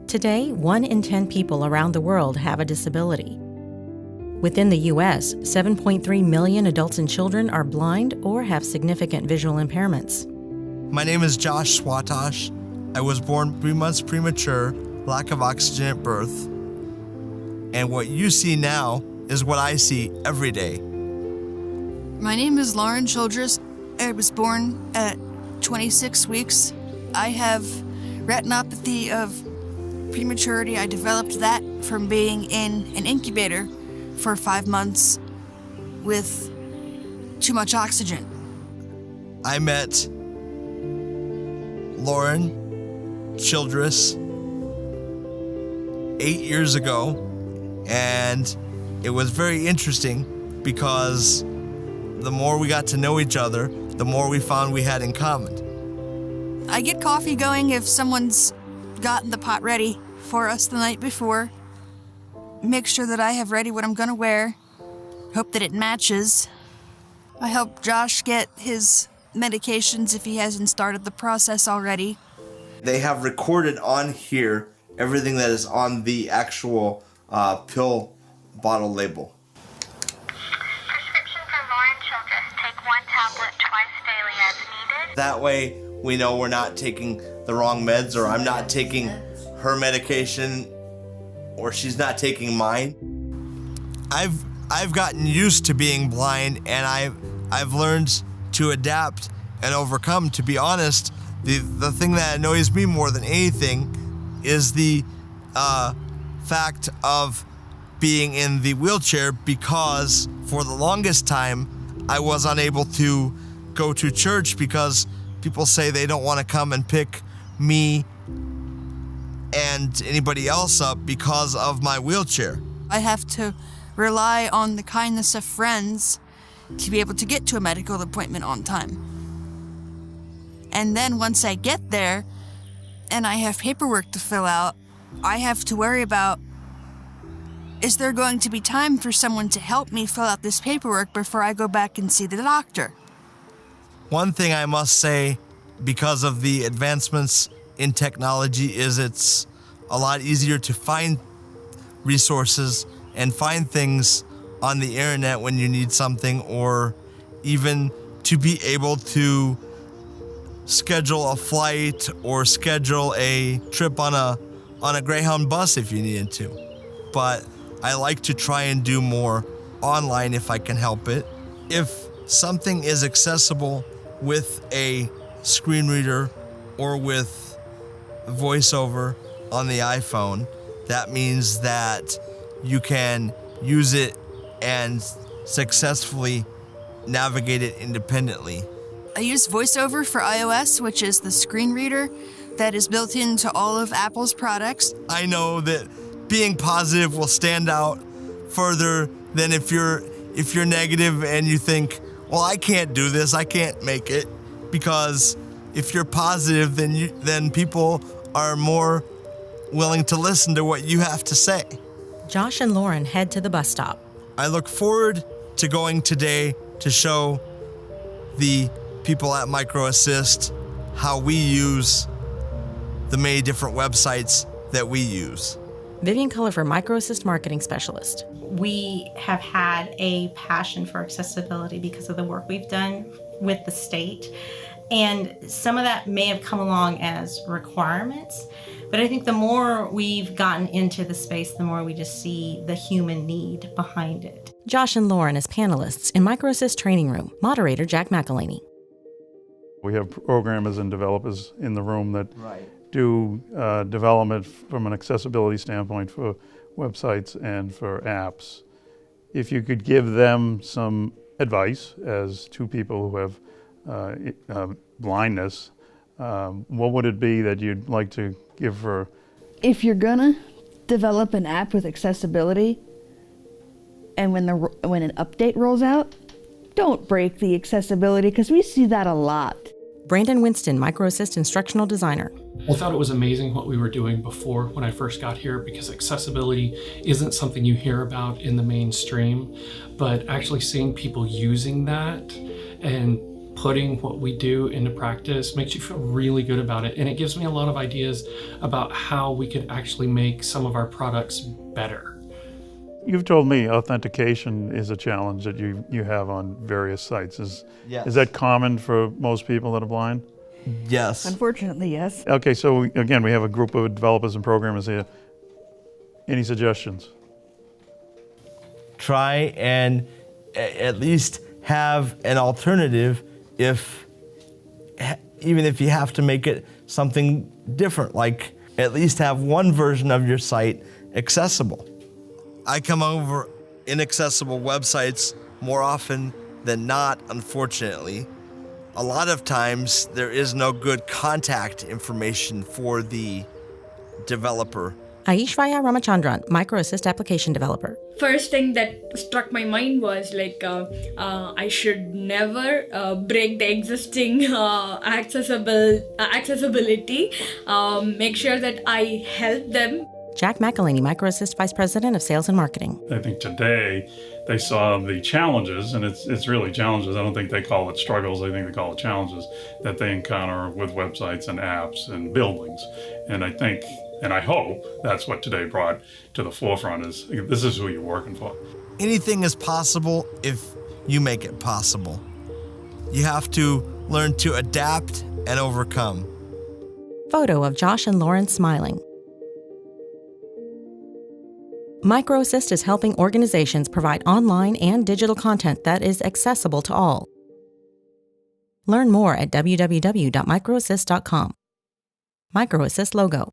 Today, 1 in 10 people around the world have a disability. Within the U.S., 7.3 million adults and children are blind or have significant visual impairments. My name is Josh Swatosh. I was born 3 months premature, lack of oxygen at birth. And what you see now is what I see every day. My name is Lauren Childress. I was born at 26 weeks. I have retinopathy of prematurity. I developed that from being in an incubator for 5 months with too much oxygen. I met Lauren Childress 8 years ago, and it was very interesting because the more we got to know each other, the more we found we had in common. I get coffee going if someone's gotten the pot ready for us the night before. Make sure that I have ready what I'm gonna wear. Hope that it matches. I help Josh get his medications if he hasn't started the process already. They have recorded on here everything that is on the actual pill bottle label. Prescription for Lauren Childress. Take 1 tablet twice daily as needed. That way we know we're not taking the wrong meds, or I'm not taking her medication, or she's not taking mine. I've gotten used to being blind, and I've learned to adapt and overcome. To be honest, the thing that annoys me more than anything is the fact of being in the wheelchair, because for the longest time I was unable to go to church because people say they don't want to come and pick me and anybody else up because of my wheelchair. I have to rely on the kindness of friends to be able to get to a medical appointment on time. And then once I get there and I have paperwork to fill out, I have to worry about, is there going to be time for someone to help me fill out this paperwork before I go back and see the doctor? One thing I must say, because of the advancements in technology, is it's a lot easier to find resources and find things on the internet when you need something, or even to be able to schedule a flight or schedule a trip on a Greyhound bus if you needed to. But I like to try and do more online if I can help it. If something is accessible with a screen reader or with VoiceOver on the iPhone, that means that you can use it and successfully navigate it independently. I use VoiceOver for iOS, which is the screen reader that is built into all of Apple's products. I know that being positive will stand out further than if you're negative and you think, well, I can't do this, I can't make it. Because if you're positive, then people are more willing to listen to what you have to say. Josh and Lauren head to the bus stop. I look forward to going today to show the people at MicroAssist how we use the many different websites that we use. Vivian Culliver, MicroAssist Marketing Specialist. We have had a passion for accessibility because of the work we've done with the state. And some of that may have come along as requirements, but I think the more we've gotten into the space, the more we just see the human need behind it. Josh and Lauren as panelists in MicroAssist Training Room. Moderator Jack McElhaney. We have programmers and developers in the room that do development from an accessibility standpoint for websites and for apps. If you could give them some advice as two people who have blindness, what would it be that you'd like to give for? If you're gonna develop an app with accessibility, and when an update rolls out, don't break the accessibility, because we see that a lot. Brandon Winston, MicroAssist Instructional Designer. I thought it was amazing what we were doing before when I first got here, because accessibility isn't something you hear about in the mainstream, but actually seeing people using that and putting what we do into practice makes you feel really good about it. And it gives me a lot of ideas about how we could actually make some of our products better. You've told me authentication is a challenge that you have on various sites. Is that common for most people that are blind? Yes. Unfortunately, yes. Okay, so again, we have a group of developers and programmers here. Any suggestions? Try and at least have an alternative even if you have to make it something different, like at least have one version of your site accessible. I come over inaccessible websites more often than not, unfortunately. A lot of times there is no good contact information for the developer. Aishwarya Ramachandran, MicroAssist application developer. First thing that struck my mind was like I should never break the existing accessibility. Make sure that I help them. Jack McElhaney, MicroAssist Vice President of Sales and Marketing. I think today they saw the challenges, and it's really challenges. I don't think they call it struggles. I think they call it challenges that they encounter with websites and apps and buildings. And I think, and I hope, that's what today brought to the forefront is this is who you're working for. Anything is possible if you make it possible. You have to learn to adapt and overcome. Photo of Josh and Lauren smiling. MicroAssist is helping organizations provide online and digital content that is accessible to all. Learn more at www.microassist.com. MicroAssist logo.